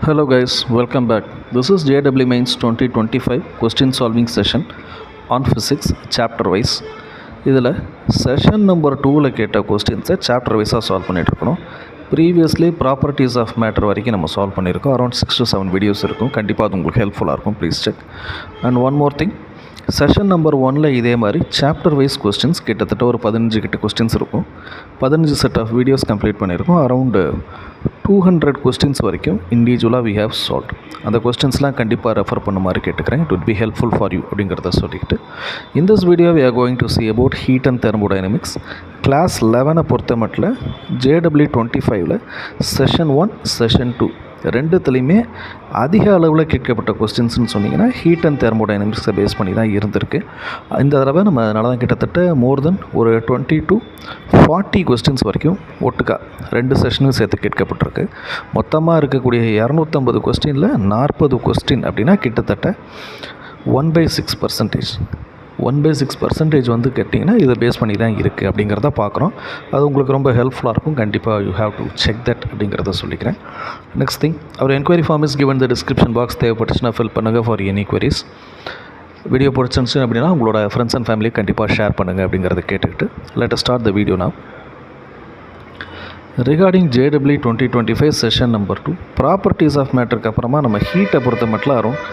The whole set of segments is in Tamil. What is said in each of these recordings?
Hello guys, welcome back. This is JW Mains 2025 question solving session on physics chapter wise. இதில் செஷன் நம்பர் 2ல் கேட்ட கொஸ்டின்ஸை சாப்டர் வைஸாக சால்வ் பண்ணிகிட்ருக்கணும். ப்ரீவியஸ்லி ப்ராப்பர்ட்டிஸ் ஆஃப் மேட்டர் வரைக்கும் நம்ம சால்வ் பண்ணியிருக்கோம். அரௌண்ட் 6 to 7 வீடியோஸ் இருக்கும். கண்டிப்பாக அது உங்களுக்கு ஹெல்ப்ஃபுல்லாக இருக்கும். Please check. And one more thing, session number 1ல் இதே மாதிரி சாப்டர் வைஸ் கொஸ்டின்ஸ் கிட்டத்தட்ட ஒரு 15 கிட்ட கொஸ்டின்ஸ் இருக்கும். 15 செட் ஆஃப் வீடியோஸ் கம்ப்ளீட் பண்ணியிருக்கோம். அரௌண்டு 200 கொஸ்டின்ஸ் வரைக்கும் இண்டிவிஜுவலாக வி ஹேவ் சால்வ். அந்த கொஸ்டின்ஸ்லாம் கண்டிப்பாக ரெஃபர் பண்ண மாதிரி கேட்டுக்கிறேன். It would be helpful for you அப்படிங்கிறத சொல்லிக்கிட்டு in this video we are going to see about heat and thermodynamics class 11 பொறுத்த மட்டும் JW 25ல் செஷன் 1 செஷன் 2 ரெண்டுத்துலேயுமே அதிக அளவில் கேட்கப்பட்ட கொஸ்டின்ஸ்னு சொன்னிங்கன்னா ஹீட் அண்ட் தெர்மோடைனமிக்ஸை பேஸ் பண்ணி தான் இருந்திருக்கு. இந்த தடவை நம்ம அதனால தான் கிட்டத்தட்ட மோர் தென் ஒரு 20 to 40 கொஸ்டின்ஸ் வரைக்கும் ஒட்டுக்கா 2 செஷனும் சேர்த்து கேட்கப்பட்டிருக்கு. மொத்தமாக இருக்கக்கூடிய 250 கொஸ்டினில் 40 கொஸ்டின் அப்படின்னா கிட்டத்தட்ட 1/6%. 1/6% வந்து கேட்டிங்கன்னா இதை பேஸ் பண்ணி தான் இருக்குது அப்படிங்கிறத பார்க்குறோம். அது உங்களுக்கு ரொம்ப ஹெல்ப்ஃபுல்லாக இருக்கும். கண்டிப்பாக you have to check that அப்படிங்கிறத சொல்லிக்கிறேன். Next thing, our enquiry form is given the description box. தேவைப்பட்டுச்சுன்னா ஃபில் பண்ணுங்கள் ஃபார் எனி queries. வீடியோ பிடிச்சிருந்துச்சு அப்படின்னா உங்களோட ஃப்ரெண்ட்ஸ் அண்ட் ஃபேமிலி கண்டிப்பாக ஷேர் பண்ணுங்கள் அப்படிங்கிறத கேட்டுக்கிட்டு let us start the video now. Regarding JW 2025 session number 2 properties of மேட்டருக்கு அப்புறமா நம்ம ஹீட்டை பொறுத்த மட்டும் அரௌண்ட்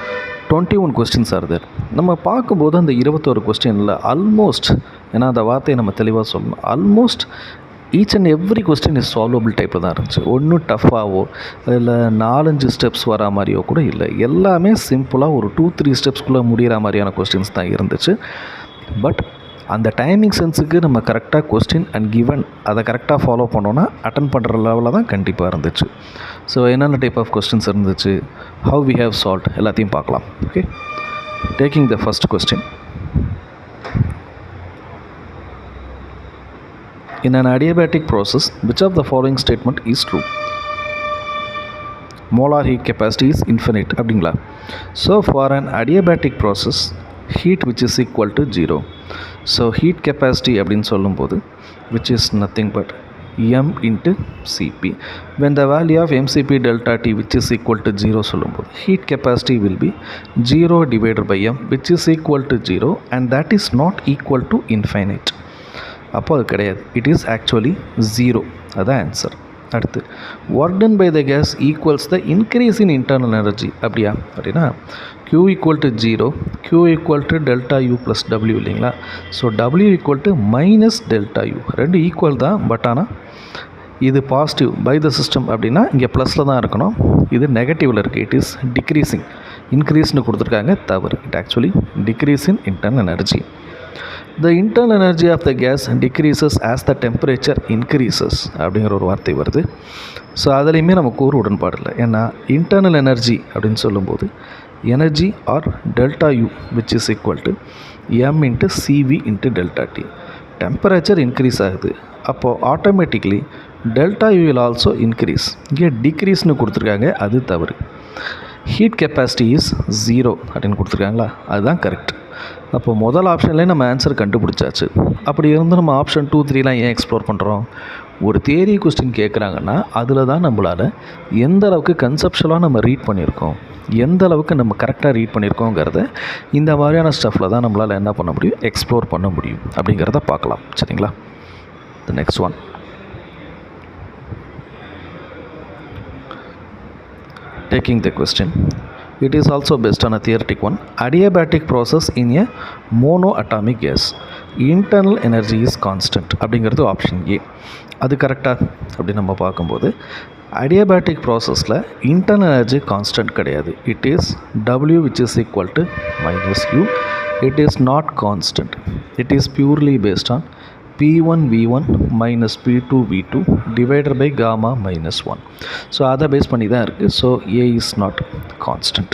21 கொஸ்டின்ஸ் ஆர் தேர். நம்ம பார்க்கும்போது அந்த 21 கொஸ்டினில் ஆல்மோஸ்ட், ஏன்னா அந்த வார்த்தையை நம்ம தெளிவாக சொல்லணும், almost each and every question is solvable டைப்பில் தான் இருந்துச்சு. ஒன்றும் டஃப்பாகவோ இல்லை 4-5 ஸ்டெப்ஸ் வரா மாதிரியோ கூட இல்லை. எல்லாமே சிம்பிளாக ஒரு 2-3 ஸ்டெப்ஸ்குள்ளே முடிகிற மாதிரியான கொஸ்டின்ஸ் தான் இருந்துச்சு. பட் அந்த டைமிங் சென்ஸுக்கு நம்ம கரெக்டாக கொஸ்டின் அண்ட் கிவன் அதை கரெக்டாக ஃபாலோ பண்ணோன்னா அட்டன் பண்ணுற லெவலில் தான் கண்டிப்பாக இருந்துச்சு. ஸோ என்னென்ன டைப் ஆஃப் கொஸ்டின்ஸ் இருந்துச்சு, ஹவ் வி ஹேவ் சால்வ் எல்லாத்தையும் பார்க்கலாம். Okay, taking the first question. In an adiabatic process, which of the following statement is true? Molar heat capacity is infinite அப்படிங்களா? So for an adiabatic process, heat which is equal to 0. So heat capacity அப்படின்னு சொல்லும்போது which is nothing but m into Cp. When the value of mCp delta T which is equal to 0 சொல்லும்போது heat capacity will be 0 divided by m which is equal to 0 and that is not equal to infinite. அப்போ அது கிடையாது. It is actually 0. அதுதான் ஆன்சர். அடுத்து, work done by the gas equals the increase in internal energy. அப்படியா அப்படின்னா Q equal to 0, Q equal to delta U plus W இல்லைங்களா? So W equal to minus delta U. ரெண்டு ஈக்குவல் தான். பட் ஆனால் இது பாசிட்டிவ் பை த சிஸ்டம் அப்படின்னா இங்கே ப்ளஸில் தான் இருக்கணும். இது நெகட்டிவில் இருக்குது. It is decreasing. இன்க்ரீஸ்னு கொடுத்துருக்காங்க, தவறு. It actually decrease in internal energy. The internal energy of the gas decreases as the temperature increases அப்படிங்கிற ஒரு வார்த்தை வருது. ஸோ அதுலேயுமே நமக்கு ஒரு உடன்பாடு இல்லை. ஏன்னா இன்டர்னல் எனர்ஜி அப்படின்னு சொல்லும்போது energy or delta U which is equal to M into CV into delta T. Temperature increase ஆகுது, அப்போது automatically delta U will also increase. இங்கே டிக்ரீஸ்னு கொடுத்துருக்காங்க, அது தவறு. ஹீட் கெப்பாசிட்டி இஸ் 0 அப்படின்னு கொடுத்துருக்காங்களா, அதுதான் கரெக்ட். அப்போ முதல் ஆப்ஷன்லேயே நம்ம ஆன்சர் கண்டுபிடிச்சாச்சு. அப்படி இருந்து நம்ம ஆப்ஷன் 2, 3லாம் ஏன் எக்ஸ்ப்ளோர் பண்ணுறோம்? ஒரு தியரி கொஸ்டின் கேட்குறாங்கன்னா அதில் தான் நம்மளால் எந்த அளவுக்கு கன்செப்ஷுவலாக நம்ம ரீட் பண்ணியிருக்கோம், எந்த அளவுக்கு நம்ம கரெக்டாக ரீட் பண்ணியிருக்கோங்கிறத இந்த மாதிரியான ஸ்டஃப்பில் தான் நம்மளால் என்ன பண்ண முடியும், எக்ஸ்ப்ளோர் பண்ண முடியும் அப்படிங்கிறத பார்க்கலாம். சரிங்களா? த next one, taking the question. It is also based on a theoretic one. Adiabatic process in a monoatomic gas. Internal energy is constant அப்படிங்கிறது ஆப்ஷன் ஏ. அது கரெக்டாக அப்படி நம்ம பார்க்கும்போது adiabatic ப்ராசஸில் இன்டர்னல் எனர்ஜி கான்ஸ்டன்ட் கிடையாது. It is W which is equal to minus U. It is not constant. It is purely based on P1 V1 minus P2 V2 divided by gamma minus 1. So அதை பேஸ் பண்ணி தான் இருக்குது. So A is not constant.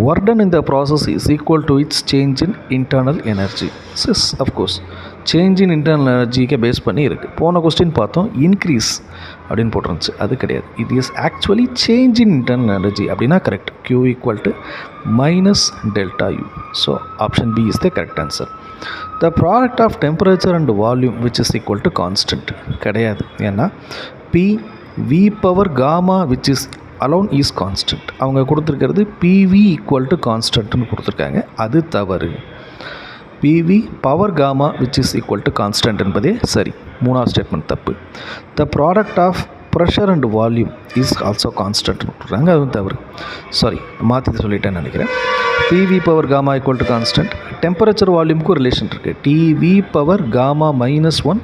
Work done in the process is equal to its change in internal energy. Yes, of course. Change in internal எனர்ஜிக்கு பேஸ் பண்ணி இருக்குது. போன கொஸ்டின் பார்த்தோம் இன்க்ரீஸ் அப்படின்னு போட்டிருந்துச்சு, அது கிடையாது. It is actually change in internal energy அப்படின்னா correct. Q equal to minus delta U. So option B is the correct answer. The product of temperature and volume which is equal to constant கிடையாது. ஏன்னா P V power gamma which is alone is constant. அவங்க கொடுத்துருக்கிறது PV equal to கான்ஸ்டன்ட்னு கொடுத்துருக்காங்க, அது தவறு. PV power gamma which is equal to constant என்பதே சரி. மூணாவது ஸ்டேட்மெண்ட் தப்பு. The product of pressure and volume is also constant கொடுத்துருக்காங்க, அதுவும் தவறு. சாரி, மாற்றி சொல்லிட்டேன்னு நினைக்கிறேன். PV power gamma equal to constant. Temperature வால்யூமுக்கும் ரிலேஷன் இருக்குது. TV power gamma minus 1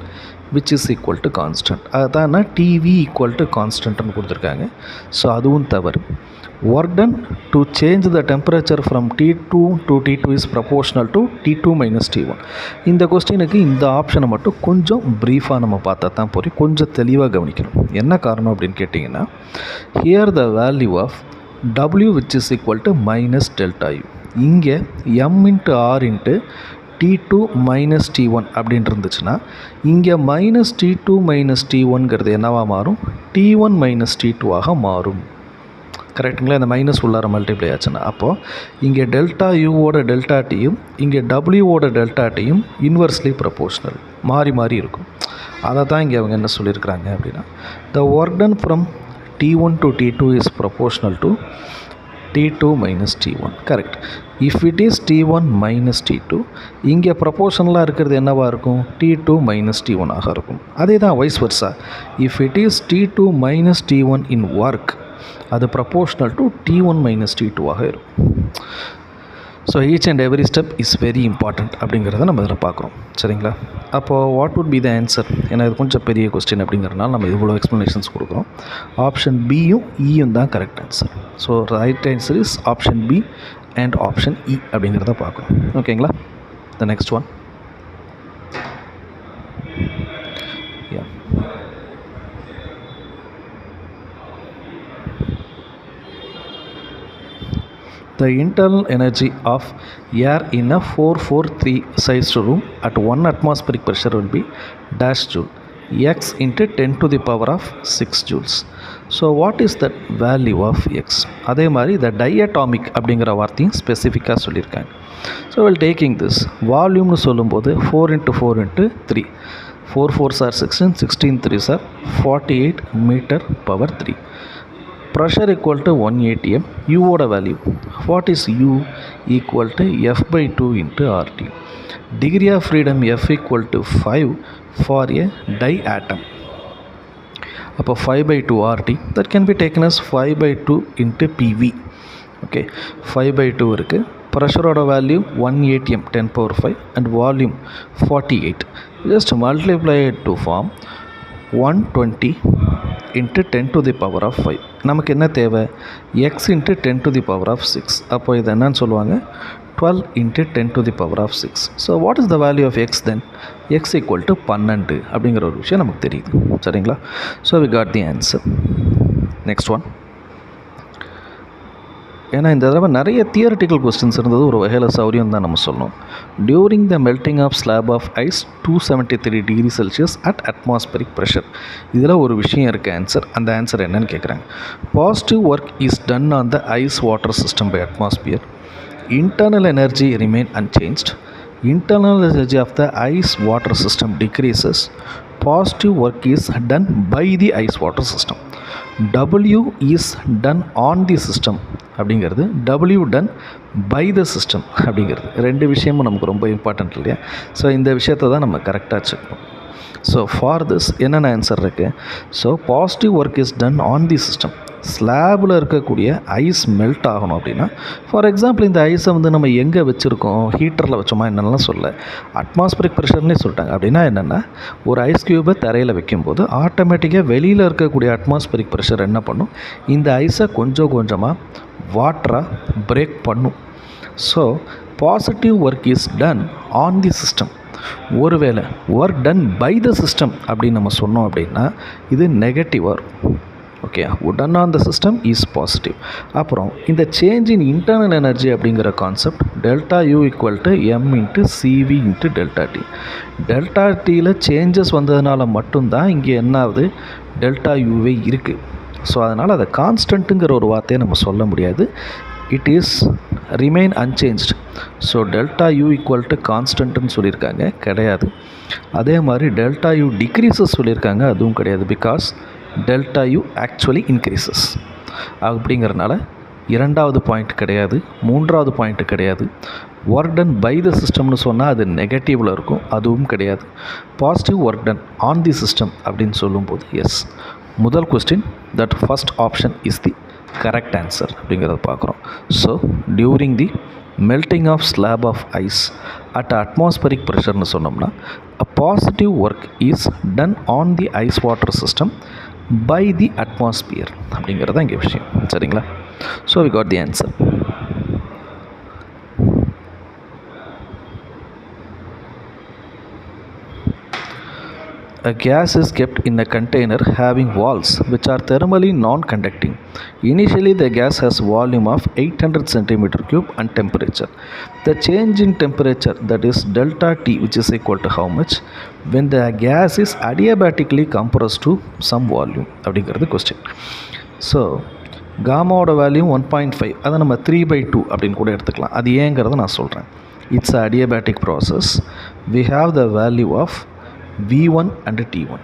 which is equal to constant. அதுதான் TV equal to கான்ஸ்டன்ட்னு கொடுத்துருக்காங்க, ஸோ அதுவும் தவறு. Work done to change the temperature from T2 to T2 is proportional to T2 minus T1. இந்த கொஸ்டினுக்கு இந்த ஆப்ஷனை மட்டும் கொஞ்சம் ப்ரீஃபாக நம்ம பார்த்தா தான் போய் கொஞ்சம் தெளிவாக கவனிக்கணும். என்ன காரணம் அப்படின்னு கேட்டிங்கன்னா, here the value of W which is equal to minus delta U. இங்கே M into R into T2 minus T1 அப்படின்னு இருந்துச்சுன்னா, இங்கே மைனஸ் T2 மைனஸ் T1ங்கிறது என்னவாக மாறும்? T1 மைனஸ் T2ஆக மாறும். கரெக்டுங்களா? இந்த மைனஸ் உள்ளார மல்டிப்ளை ஆச்சுன்னா, அப்போது இங்கே டெல்டா யூவோட டெல்டா டியும் இங்கே டபிள்யூவோட டெல்டா டியும் இன்வெர்ஸ்லி ப்ரொபோஷ்னல், மாறி மாறி இருக்கும். அதை தான் இங்கே அவங்க என்ன சொல்லியிருக்கிறாங்க அப்படின்னா, the work done from T1 to T2 is proportional to T2 minus T1. Correct. If it is T1 minus T2, இங்கே ப்ரொபோஷனலாக இருக்கிறது என்னவாக இருக்கும்? T2 minus T1 ஆக இருக்கும். அதே தான் wise வர்ஸா. If it is T2 minus T1 in work, அது proportional to T1 minus T2 ஆக இருக்கும். So each and every step is very important அப்படிங்கிறத நம்ம இதில் பார்க்குறோம். சரிங்களா? அப்போது what would be the answer? ஏன்னா இது கொஞ்சம் பெரிய கொஸ்டின் அப்படிங்கிறதுனால நம்ம இவ்வளோ எக்ஸ்ப்ளனேஷன்ஸ் கொடுக்குறோம். ஆப்ஷன் பியும் இயும் தான் correct answer. So right answer is option B and option E அப்படிங்கிறத பார்க்குறோம். ஓகேங்களா? The next one. The internal energy of air in a 443 sized room at 1 atmospheric pressure will be dash joule, x into 10 to the power of 6 joules. So what is the value of x? அதே மாதிரி the diatomic அப்படிங்கிற வார்த்தையும் ஸ்பெசிஃபிக்காக சொல்லியிருக்காங்க. So we'll taking this வால்யூம்னு சொல்லும்போது 4 into 4 into 3, 4 4s are 16, 16 3s are 48 meter power 3. Pressure equal to 180 m. U ஓட value, what is U? Equal to F by 2 into RT. Degree of freedom F equal to 5 for a diatom. அப்போ 5 by 2 RT, that can be taken as 5 by 2 into PV. Okay, 5 by 2 இருக்குது. ப்ரெஷரோட value 180 m 10 power 5 and volume 48. Just multiply it to form 120 into 10 to the power of 5. நமக்கு என்ன தேவை? x into 10 to the power of 6. அப்போ இது என்னன்னு சொல்லுவாங்க? 12 into 10 to the power of 6. So what is the value of x then? x equal to 12 அப்படிங்கிற ஒரு விஷயம் நமக்கு தெரியுது. சரிங்களா? So we got the answer. Next one. ஏன்னா இந்த தடவை நிறைய தியரட்டிக்கல் கொஸ்டின்ஸ் இருந்தது, ஒரு வகையில் சௌரியம் தான் நம்ம சொல்லணும். During the melting of slab of ice 273 degree Celsius at atmospheric pressure. இதில் ஒரு விஷயம் இருக்குது ஆன்சர். அந்த ஆன்சர் என்னன்னு கேட்குறாங்க. Positive work is done on the ice water system by atmosphere. Internal energy remain unchanged. Internal energy of the ice water system decreases. Positive work is done by the ice water system. W is done on the system அப்படிங்கிறது, W done by the system அப்படிங்கிறது, ரெண்டு விஷயமும் நமக்கு ரொம்ப இம்பார்ட்டன்ட் இல்லையா? ஸோ இந்த விஷயத்தை தான் நம்ம கரெக்டாக செக் பண்ணோம். ஸோ ஃபார் திஸ் என்னென்ன ஆன்சர் இருக்குது? So positive work is done on the system. ஸ்லாபில் இருக்கக்கூடிய ஐஸ் மெல்ட் ஆகணும் அப்படின்னா, ஃபார் எக்ஸாம்பிள் இந்த ஐஸை வந்து நம்ம எங்கே வச்சுருக்கோம்? ஹீட்டரில் வச்சோமா என்னென்னலாம் சொல்ல, அட்மாஸ்பரிக் ப்ரெஷர்னே சொல்லிட்டாங்க. அப்படின்னா என்னென்னா, ஒரு ஐஸ் க்யூபை தரையில் வைக்கும்போது ஆட்டோமேட்டிக்காக வெளியில் இருக்கக்கூடிய அட்மாஸ்பரிக் ப்ரெஷர் என்ன பண்ணும்? இந்த ஐஸை கொஞ்சம் கொஞ்சமாக வாட்டராக பிரேக் பண்ணும். So positive work is done on the system. ஒருவேளை work done by the system அப்படின்னு நம்ம சொன்னோம் அப்படின்னா இது நெகட்டிவாக இருக்கும். Okay, done on the system is positive. அப்புறம் இந்த சேஞ்ச் இன் இன்டர்னல் எனர்ஜி அப்படிங்கிற concept delta U equal to M into CV into delta T. Delta டியில் சேஞ்சஸ் வந்ததுனால மட்டும்தான் இங்கே என்ன ஆகுது? டெல்டா யூவே இருக்குது. ஸோ அதனால் அதை கான்ஸ்டன்ட்டுங்கிற ஒரு வார்த்தையை நம்ம சொல்ல முடியாது. It is remain unchanged. So delta U equal to கான்ஸ்டன்ட்டுன்னு சொல்லியிருக்காங்க, கிடையாது. அதே மாதிரி டெல்டா யூ டிக்ரீசஸ் சொல்லியிருக்காங்க, அதுவும் கிடையாது. Because delta you actually increases. அப்படிங்கிறனால இரண்டாவது பாயிண்ட் கிடையாது, மூன்றாவது பாயிண்ட் கிடையாது. ஒர்க் டன் பை த சிஸ்டம்னு சொன்னால் அது நெகட்டிவில் இருக்கும், அதுவும் கிடையாது. Positive work done on the system அப்படின்னு சொல்லும்போது எஸ். முதல் question that first option is the correct answer அப்படிங்கிறத பார்க்குறோம். So during the melting of slab of ice at atmospheric pressure னு சொன்னோம்னா a positive work is done on the ice water system by the atmosphere அப்படிங்கிறது தான் இங்கே விஷயம். சரிங்களா? So we got the answer. A gas is kept in a container having walls which are thermally non-conducting. Initially, the gas has volume of 800 cm³ and temperature. The change in temperature, that is delta T, which is equal to how much when the gas is adiabatically compressed to some volume? அப்படிங்கிறது கொஸ்டின். ஸோ காமாவோட வேல்யூ 1.5, அதை நம்ம 3/2 அப்படின்னு கூட எடுத்துக்கலாம். அது ஏங்கிறத நான் சொல்கிறேன். It's adiabatic process. We have the value of V1 and T1.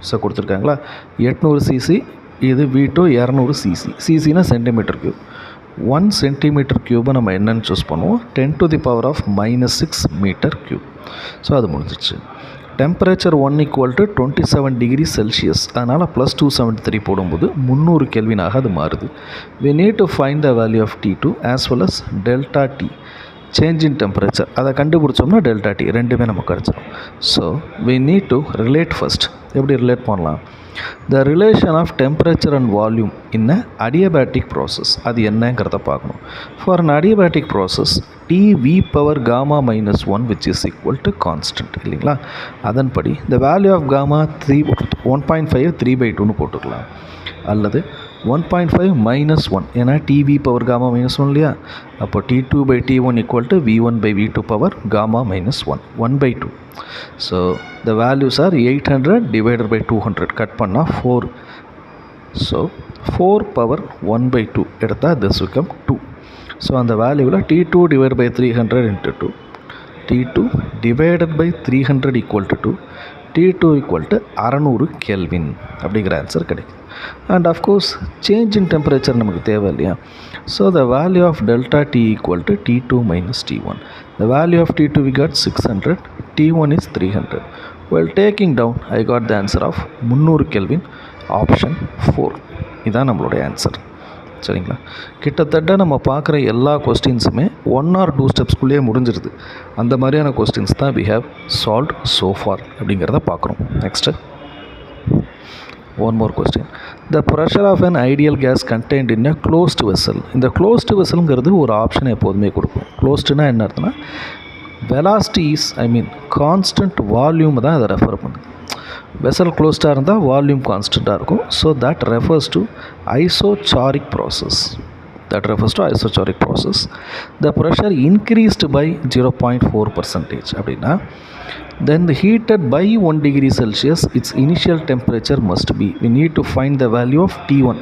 So கொடுத்துருக்காங்களா, 800 cc, இது V2 200 cc. சிசினா சென்டிமீட்டர் க்யூப். 1 சென்டிமீட்டர் க்யூபை நம்ம என்னென்னு சூஸ் பண்ணுவோம், 10⁻⁻6 மீட்டர் க்யூப். ஸோ அது முடிஞ்சிச்சு. டெம்பரேச்சர் 1 = 27 டிகிரி செல்சியஸ், அதனால் +273 போடும்போது 300 கெல்வினாக அது மாறுது. we need to find the value of T2 as well as delta T, change in temperature. அதை கண்டுபிடிச்சோம்னா டெல்டா டி ரெண்டுமே நமக்கு கிடச்சிடும். So we need to relate first. எப்படி ரிலேட் பண்ணலாம்? The relation of temperature and volume in a adiabatic process, அது என்னங்கிறத பார்க்கணும். For an adiabatic process Tv⁻⁻1 which is equal to constant இல்லைங்களா? அதன்படி the value of gamma 1.5 3/2ன்னு போட்டுக்கலாம். அல்லது 1.5 -1, ஏன்னா Tv⁻⁻1 இல்லையா? அப்போ T2/T1 = V1/V2 power gamma -1 1/2. So the values are 800 / 200 cut பண்ணால் 4. ஸோ 4^1/2 எடுத்தால் this become 2. ஸோ அந்த வேல்யூவில் T2 / 300 × 2, T2 / 300 = 2, T2 = 600 கெல்வின் அப்படிங்கிற ஆன்சர் கிடைக்கும். And of course change in temperature நமக்கு தேவை இல்லையா? So the value of delta T = T2 - T1. The value of T2 we got 600, T1 is 300. While taking down, I got the answer of 300 kelvin, option 4. இதுதான் நம்மளுடைய ஆன்சர். சரிங்களா? கிட்டத்தட்ட நம்ம பார்க்குற எல்லா கொஸ்டின்ஸுமே 1 or 2 ஸ்டெப்ஸ்குள்ளேயே முடிஞ்சிருது. அந்த மாதிரியான கொஸ்டின்ஸ் தான் we have solved so far அப்படிங்கிறத பார்க்குறோம். Next one more question. The pressure of an ideal gas contained in a closed vessel. இந்த closed vesselங்கிறது ஒரு ஆப்ஷன் எப்போதுமே கொடுக்கும். closedனா என்ன அர்த்தம்னா velocity is கான்ஸ்டன்ட் வால்யூம் தான் அதை ரெஃபர் பண்ணுது. வெசல் க்ளோஸ்டாக இருந்தால் வால்யூம் கான்ஸ்டண்ட்டாக இருக்கும். So that refers to isochoric process. The pressure increased by 0.4% அப்படின்னா then the heated by 1 degree Celsius, its initial temperature must be. We need to find the value of T1.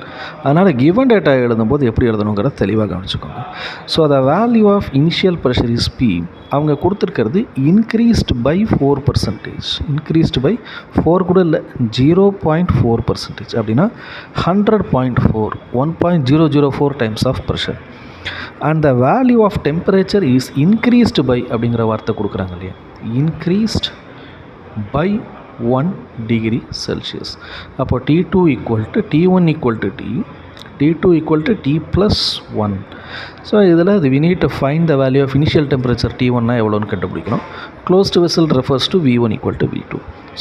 அதனால் given data எழுதும்போது எப்படி எழுதணுங்கிறத தெளிவாக கவனிச்சுக்கோங்க. So the value of initial pressure is P. அவங்க கொடுத்துருக்கிறது increased by 4%. increased by 4 கூட இல்லை, 0.4% அப்படின்னா 100.4, 1.004 times of pressure. And the value of temperature is increased by அப்படிங்கிற வார்த்தை கொடுக்குறாங்க இல்லையா? increased by 1 degree Celsius. அப்போ T2 = T1 = T, T2 = T + 1. So இதில் we need to find the value of initial temperature T1 எவ்வளோன்னு கண்டுபிடிக்கணும். Closed vessel refers to V1 = V2.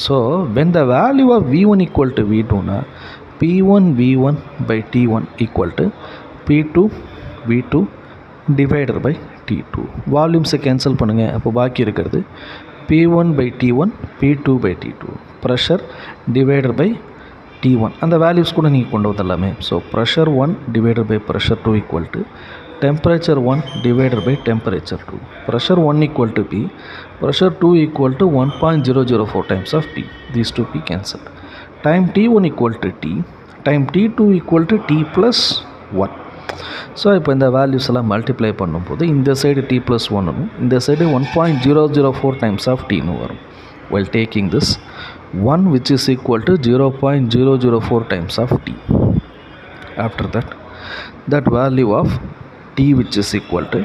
So when the value of V1 = V2 னா P1 V1/T1 = P2 V2 / T2. வால்யூம்ஸை cancel பண்ணுங்கள். அப்போ பாக்கி இருக்கிறது P1/T1 P2/T2. Pressure / T1. அந்த வேல்யூஸ் கூட நீங்கள் கொண்டு வந்துடலாமே. So pressure 1 / pressure 2 = temperature 1 / temperature 2. Pressure 1 = P, pressure 2 = 1.004 times of P. These two P cancelled. Time T1 = T, time T2 = T + 1. So இப்போ இந்த வேல்யூஸ் எல்லாம் மல்டிப்ளை பண்ணும்போது இந்த சைடு T + 1னும் இந்த சைடு 1.004 times of Tன்னு வரும். while taking this 1 which is equal to 0.004 times of T. after that value of T which is equal to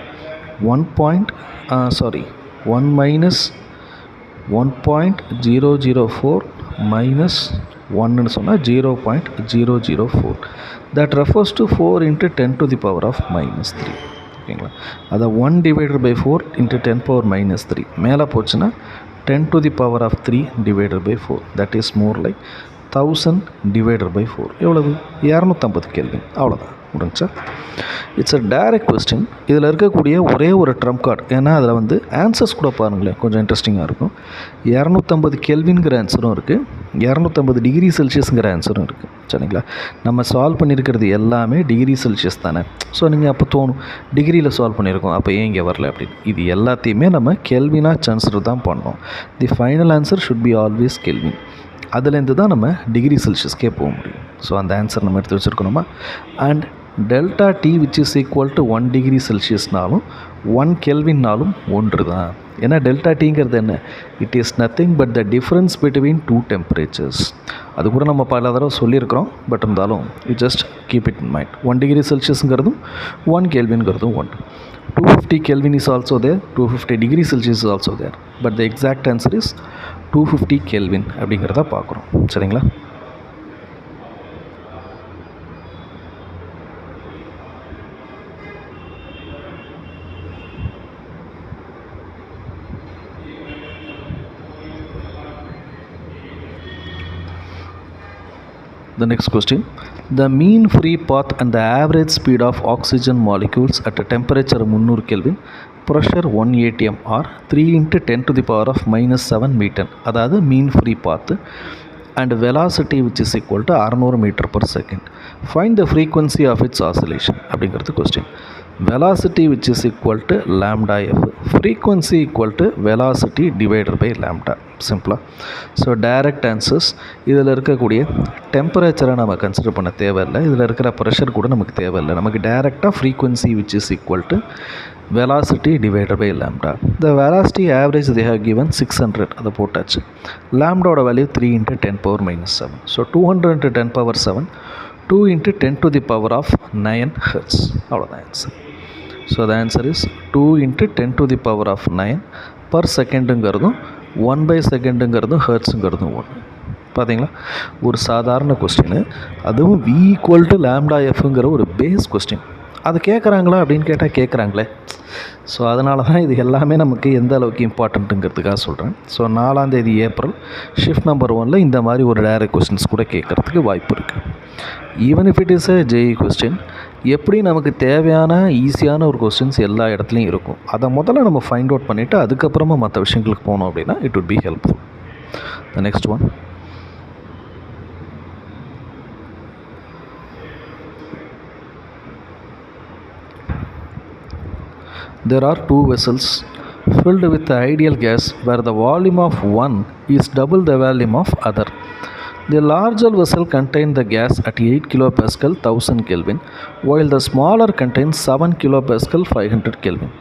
1 minus 1.004 minus 1 ன்னு சொன்னால் 0.004 that refers to 4 into 10 to the power of minus 3. ஓகேங்களா, அதை 1 divided by 4 into 10 power minus 3 மேலே போச்சுன்னா 10 to the power of 3 divided by 4, that is more like 1000 divided by 4 எவ்வளவு 250 கெல்வின். அவ்வளோதான், முடிஞ்சா. It's a direct question. இதில் இருக்கக்கூடிய ஒரே ஒரு ட்ரம்ப் கார்டு, ஏன்னா அதில் வந்து ஆன்சர்ஸ் கூட பாருங்களேன், கொஞ்சம் இன்ட்ரெஸ்டிங்காக இருக்கும். 250 கெல்வின்கிற ஆன்சரும் இருக்குது, 250 டிகிரி செல்சியஸுங்கிற ஆன்சரும் இருக்குது. சரிங்களா, நம்ம சால்வ் பண்ணியிருக்கிறது எல்லாமே டிகிரி செல்சியஸ் தானே. ஸோ நீங்கள் அப்போ தோணும் டிகிரியில் சால்வ் பண்ணியிருக்கோம், அப்போ ஏன் இங்கே வரல அப்படின்னு. இது எல்லாத்தையுமே நம்ம கெல்வினாக சான்சர் தான் பண்ணோம். The final answer should be always kelvin. அதுலேருந்து தான் நம்ம டிகிரி செல்சியஸ்க்கே போக முடியும். ஸோ அந்த ஆன்சர் நம்ம எடுத்து வச்சுருக்கணுமா. And delta T which is equal to 1 degree செல்சியஸ்னாலும் 1 கெல்வின்னாலும் ஒன்று தான். ஏன்னா டெல்டா டிங்கிறது என்ன, it is nothing but the difference between 2 temperatures. அது கூட நம்ம பல தடவை சொல்லியிருக்கிறோம், பட் இருந்தாலும் you just keep it in mind. 1 degree செல்சியஸுங்கிறதும் 1 கெல்வின்கிறதும் 1. 250 Kelvin is also there, 250 degree Celsius is also there, but the exact answer is 250 Kelvin அப்படிங்கிறத பார்க்குறோம். சரிங்களா. The next question, the mean free path and the average speed of oxygen molecules at a temperature 300 Kelvin, pressure 1 atm are 3 into 10 to the power of minus 7 meter. அதாவது mean free path and velocity which is equal to 600 meter per second. Find the frequency of its oscillation அப்படிங்கிறது question. Velocity which is equal to lambda f, frequency equal to velocity divided by lambda. சிம்பிளா. So direct answers. இதில் இருக்கக்கூடிய டெம்பரேச்சரை நம்ம கன்சிடர் பண்ண தேவையில்லை, இதில் இருக்கிற ப்ரெஷர் கூட நமக்கு தேவையில்லை. நமக்கு டைரெக்டாக frequency which is equal to velocity divided by lambda. The velocity average they have given 600, அதை போட்டாச்சு. லாம்டாவோட value 3 into 10 power minus 7. So 200 into 10 power 7, 2 into 10 to the power of 9 hertz. அவ்வளோதான் answer. So the answer is 2 into 10 to the power of 9 per secondங்கிறதும் 1/secondங்கிறதும் ஹெர்ட்ஸுங்கிறதும் 1. பார்த்தீங்களா, ஒரு சாதாரண கொஸ்டின், அதுவும் v ஈக்குவல் டு லாம்டா எஃப்ங்கிற ஒரு பேஸ் கொஸ்டின். அது கேட்குறாங்களா அப்படின்னு கேட்டால் கேட்குறாங்களே. ஸோ அதனால தான் இது எல்லாமே நமக்கு எந்த அளவுக்கு இம்பார்ட்டண்ட்டுங்கிறதுக்காக சொல்கிறேன். ஸோ 4ஆம் தேதி ஏப்ரல் ஷிஃப்ட் நம்பர் 1ல் இந்த மாதிரி ஒரு டைரக்ட் கொஸ்டின்ஸ் கூட கேட்குறதுக்கு வாய்ப்பு இருக்குது. Even if it is a JE question, எப்படி நமக்கு தேவையான ஈஸியான ஒரு கொஸ்டின்ஸ் எல்லா இடத்துலையும் இருக்கும். அதை முதல்ல நம்ம ஃபைண்ட் அவுட் பண்ணிவிட்டு அதுக்கப்புறமா மற்ற விஷயங்களுக்கு போனோம் அப்படின்னா it would be helpful. The next one, there are 2 vessels filled with the ideal gas where the volume of one is double the volume of other. The larger vessel contains the gas at 8 kilopascal 1000 Kelvin, while the smaller contains 7 kilopascal 500 Kelvin.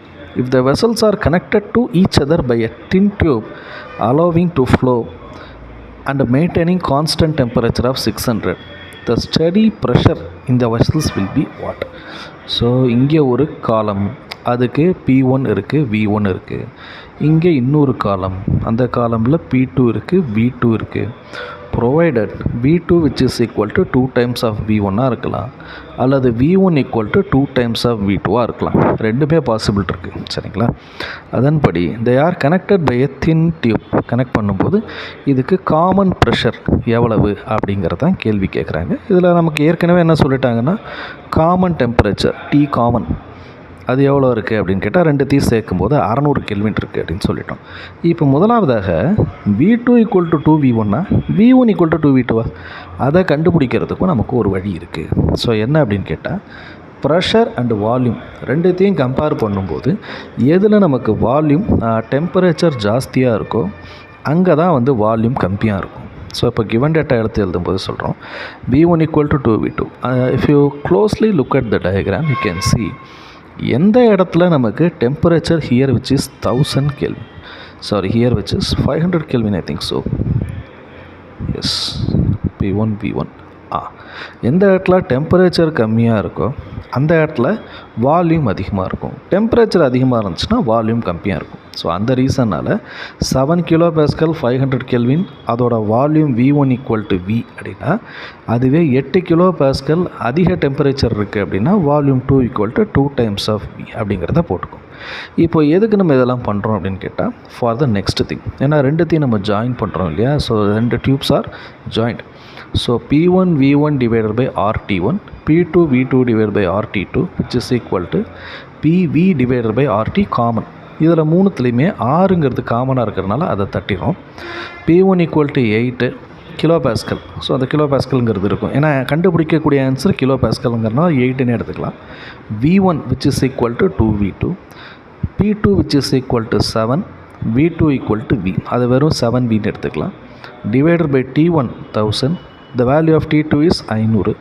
If the vessels are connected to each other by a thin tube allowing to flow and maintaining constant temperature of 600, the steady pressure in the vessels will be what? So இங்கே ஒரு காலம், அதுக்கு P1 இருக்குது, V1 இருக்குது. இங்கே இன்னொரு காலம், அந்த காலமில் P2 இருக்குது, V2 இருக்குது. Provided V2 which is equal to 2 times of V1 இருக்கலாம், அல்லது V1 equal to 2 times of V2 இருக்கலாம். ரெண்டுமே பாசிபிள் இருக்குது. சரிங்களா. அதன்படி they are connected by a thin tube. Connect பண்ணும்போது இதுக்கு காமன் ப்ரெஷர் எவ்வளவு அப்படிங்கிறதான் கேள்வி கேட்குறாங்க. இதில் நமக்கு ஏற்கனவே என்ன சொல்லிட்டாங்கன்னா, காமன் டெம்பரேச்சர் T காமன் அது எவ்வளோ இருக்குது அப்படின்னு கேட்டால் ரெண்டுத்தையும் சேர்க்கும்போது 600 கெல்வின் இருக்குது அப்படின்னு சொல்லிட்டோம். இப்போ முதலாவதாக V2 equal to 2V1 V1 equal to 2V2 அதை கண்டுபிடிக்கிறதுக்கும் நமக்கு ஒரு வழி இருக்குது. ஸோ என்ன அப்படின்னு கேட்டால், ப்ரெஷர் அண்டு வால்யூம் ரெண்டுத்தையும் கம்பேர் பண்ணும்போது எதில் நமக்கு வால்யூம் டெம்பரேச்சர் ஜாஸ்தியாக இருக்கோ அங்கே தான் வந்து வால்யூம் கம்மியாக இருக்கும். ஸோ இப்போ கிவன் டேட்டா எடுத்து எழுதும்போது சொல்கிறோம் V1 equal to 2V2. If you closely look at the diagram you can see எந்த இடத்துல நமக்கு temperature here which is 1000 kelvin, sorry here which is 500 kelvin I think so. Yes P1 V1 எந்த இடத்துல டெம்பரேச்சர் கம்மியாக இருக்கோ அந்த இடத்துல வால்யூம் அதிகமாக இருக்கும். டெம்பரேச்சர் அதிகமாக இருந்துச்சுன்னா வால்யூம் கம்மியாக இருக்கும். ஸோ அந்த ரீசனால் 7 கிலோ பாஸ்கல் 500 கெல்வின் அதோட volume V1 equal to V அப்படின்னா, அதுவே 8 கிலோ பாஸ்கல் அதிக டெம்பரேச்சர் இருக்குது அப்படின்னா volume 2 equal to 2 times of V அப்படிங்கிறத போட்டுக்கும். இப்போ எதுக்கு நம்ம இதெல்லாம் பண்ணுறோம் அப்படின்னு கேட்டால், ஃபார் த நெக்ஸ்ட் திங். ஏன்னா ரெண்டுத்தையும் நம்ம ஜாயின் பண்ணுறோம் இல்லையா. So 2 tubes are joint. So P1 V1 divided by RT1, P2 V2 divided by RT2 which is equal to PV divided by RT common. இதில் மூணுத்துலேயுமே ஆறுங்கிறது காமனாக இருக்கிறதுனால அதை தட்டிடும். P1 equal to 8 kilo pascal. So அந்த கிலோ பாஸ்கல்ங்கிறது இருக்கும். ஏன்னா கண்டுபிடிக்கக்கூடிய ஆன்சர் கிலோ பாஸ்கல்ங்கிறனால 8ன்னு எடுத்துக்கலாம். V1 which is equal to 2V2, P2 which is equal to 7, V2 equal to V. அது வெறும் 7Vன்னு எடுத்துக்கலாம். Divided by T1 1000, the value of T2 is 500.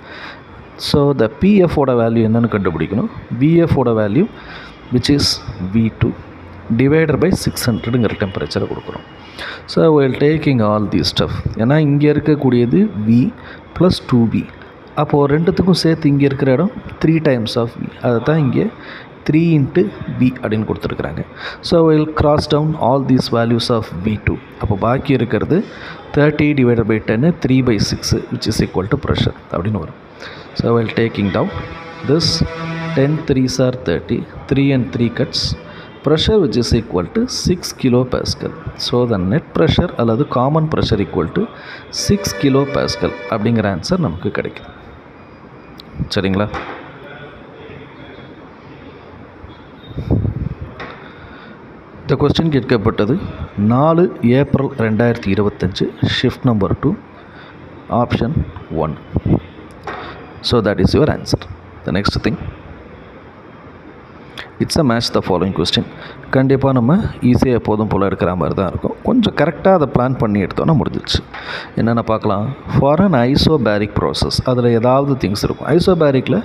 So the PF ஓட வேல்யூ என்னன்னு கண்டுபிடிக்கணும். VF ஓட value which is V2 divided by 600ங்கிற டெம்பரேச்சரை கொடுக்குறோம். So we'll taking all these stuff. ஏன்னா இங்கே இருக்கக்கூடியது V plus 2V. அப்போது ரெண்டுத்துக்கும் சேர்த்து இங்கே இருக்கிற இடம் 3 times of V. அதை தான் இங்கே 3 into V அப்படின்னு கொடுத்துருக்குறாங்க. So we'll cross down all these values of V2. அப்போ பாக்கி இருக்கிறது 30 divided by 10 3/6 which is equal to pressure அப்படின்னு வரும். So we'll taking down this 10 3s are 30, 3 and 3 cuts, pressure which is equal to 6 kilo pascal. So the net pressure அல்லது common pressure equal to 6 kilo pascal அப்படிங்கிற ஆன்சர் நமக்கு கிடைக்கும். சரிங்களா? இந்த கொஸ்டின் கேட்கப்பட்டது 4 April 2025, shift number 2, option 1. So that is your answer. The next thing, it's a match the following question. கண்டிப்பாக நம்ம ஈஸியாக எப்போதும் போல் எடுக்கிற மாதிரி தான் இருக்கும். கொஞ்சம் கரெக்டாக அதை பிளான் பண்ணி எடுத்தோன்னா முடிஞ்சிச்சு. என்னென்ன பார்க்கலாம். ஃபார் அன் ஐசோபேரிக் ப்ராசஸ், அதில் ஏதாவது திங்ஸ் இருக்கும். ஐசோபேரிக்கில்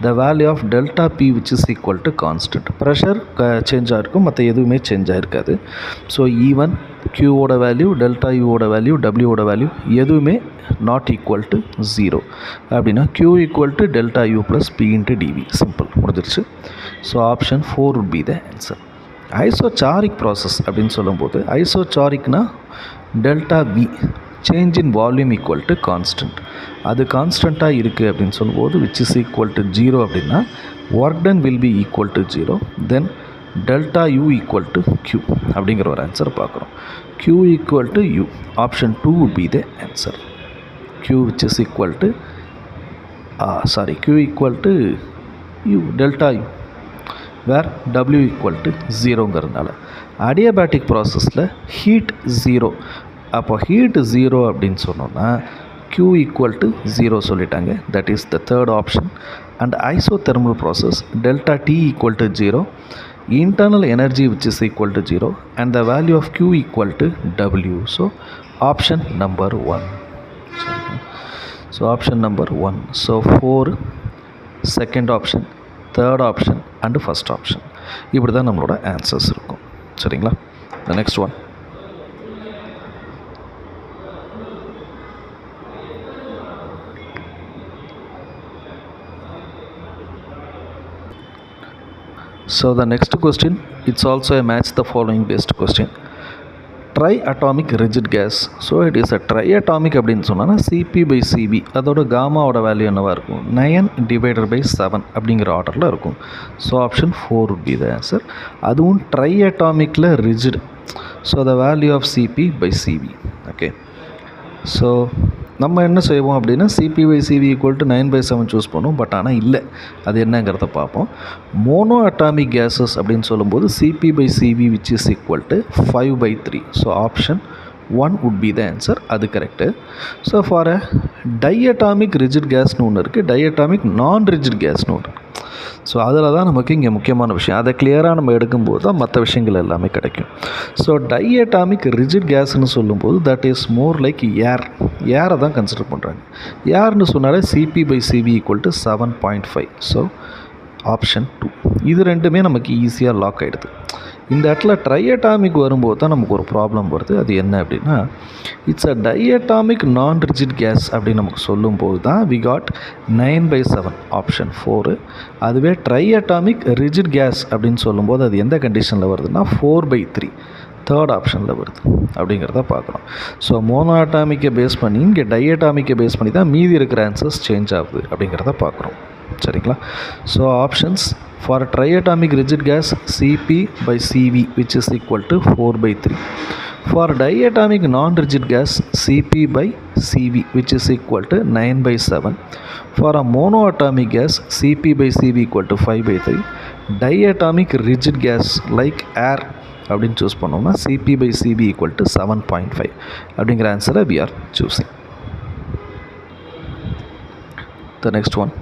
the value of delta P which is equal to constant. Pressure change ஆகிருக்கும், மற்ற எதுவுமே சேஞ்ச் ஆகிருக்காது. ஸோ ஈவன் Qவோட வேல்யூ, டெல்டா Uவோட வேல்யூ, Wவோட வேல்யூ எதுவுமே நாட் ஈக்குவல் டு 0 அப்படின்னா Q equal to delta U plus P into dV. Simple, முடிஞ்சிருச்சு. So option 4 would be the answer. Isochoric process அப்படின்னு சொல்லும்போது, ஐசோசாரிக்னா delta V change in volume equal to constant. அது கான்ஸ்டண்ட்டாக இருக்குது அப்படின்னு சொல்லும்போது விச் இஸ் ஈக்குவல் டு 0 அப்படின்னா work done will be equal to 0. Then delta U equal to Q அப்படிங்கிற ஒரு ஆன்சர் பார்க்குறோம். Q equal to U. Option 2 would be the answer. Q which is equal to Q equal to U delta U, where W equal to 0ங்கிறதுனால. அடியபேட்டிக் ப்ராசஸில் ஹீட் 0. அப்போ ஹீட் 0 அப்படின்னு சொன்னோன்னா Q ஈக்குவல் டு 0 சொல்லிட்டாங்க. That is the third option. And isothermal process delta T equal to 0, internal energy which is equal to 0, and the value of Q equal to W. So option number 1. So option number 1. So 4, second option, third option and first option. இப்படி தான் நம்மளோட ஆன்சர்ஸ் இருக்கும். சரிங்களா? The next one. So the next question, it's also a match the following based question. Triatomic rigid gas. So it is a triatomic அப்படின்னு சொன்னால் CP/Cv அதோட காமாவோட வேல்யூ என்னவாக இருக்கும்? 9 divided by 7 அப்படிங்கிற ஆர்டரில் இருக்கும். So option 4 would be the answer. அதுவும் ட்ரைஅட்டாமிக்கில் rigid. So the value of CP/Cv. Okay. So நம்ம என்ன செய்வோம் அப்படின்னா CP/Cv ஈக்குவல் டு 9/7 சூஸ் பண்ணுவோம். பட் ஆனால் இல்லை, அது என்னங்கிறத பார்ப்போம். மோனோ அட்டாமிக் கேஸஸ் அப்படின்னு சொல்லும்போது CP/Cv which is equal to 5/3. So option 1 would be the answer. அது correct. So for a diatomic rigid கேஸ்னு ஒன்று இருக்குது, டைஅட்டாமிக் நான் ரிஜிட் கேஸ்னு ஒன்று. ஸோ அதில் தான் நமக்கு இங்கே முக்கியமான விஷயம். அதை கிளியராக நம்ம எடுக்கும்போது தான் மற்ற விஷயங்கள் எல்லாமே கிடைக்கும். ஸோ டைஅட்டாமிக் ரிஜிட் கேஸ்ன்னு சொல்லும்போது தட் இஸ் மோர் லைக் ஏரை தான் கன்சிடர் பண்ணுறாங்க. ஏர்னு சொன்னாலே CP/Cv equal to 7.5. So option 2. இது ரெண்டுமே நமக்கு ஈஸியாக லாக் ஆகிடுது. இந்த இடத்துல ட்ரைஅட்டாமிக் வரும்போது தான் நமக்கு ஒரு ப்ராப்ளம் வருது. அது என்ன அப்படின்னா, இட்ஸ் அ டைஅட்டாமிக் நான் ரிஜிட் கேஸ் அப்படின்னு நமக்கு சொல்லும்போது தான் வி காட் 9/7 ஆப்ஷன் 4. அதுவே ட்ரைஅட்டாமிக் ரிஜிட் கேஸ் அப்படின்னு சொல்லும்போது அது எந்த கண்டிஷனில் வருதுன்னா 4/3 தேர்ட் ஆப்ஷனில் வருது அப்படிங்கிறத பார்க்குறோம். ஸோ மோனோஅட்டாமிக்கை பேஸ் பண்ணி இங்கே டைஅட்டாமிக்கை பேஸ் பண்ணி தான் மீதி இருக்கிற ஆன்சர்ஸ் சேஞ்ச் ஆகுது அப்படிங்கிறத பார்க்குறோம். சரிங்களா? So options for triatomic rigid gas Cp/Cv which is equal to 4/3. For diatomic non-rigid gas Cp/Cv which is equal to 9/7. For a monoatomic gas Cp/Cv equal to 5/3. Diatomic rigid gas like air அப்படின்னு சூஸ் பண்ணோம்னா Cp/Cv equal to 7.5 அப்படிங்கிற ஆன்சரை we are choosing. The next one.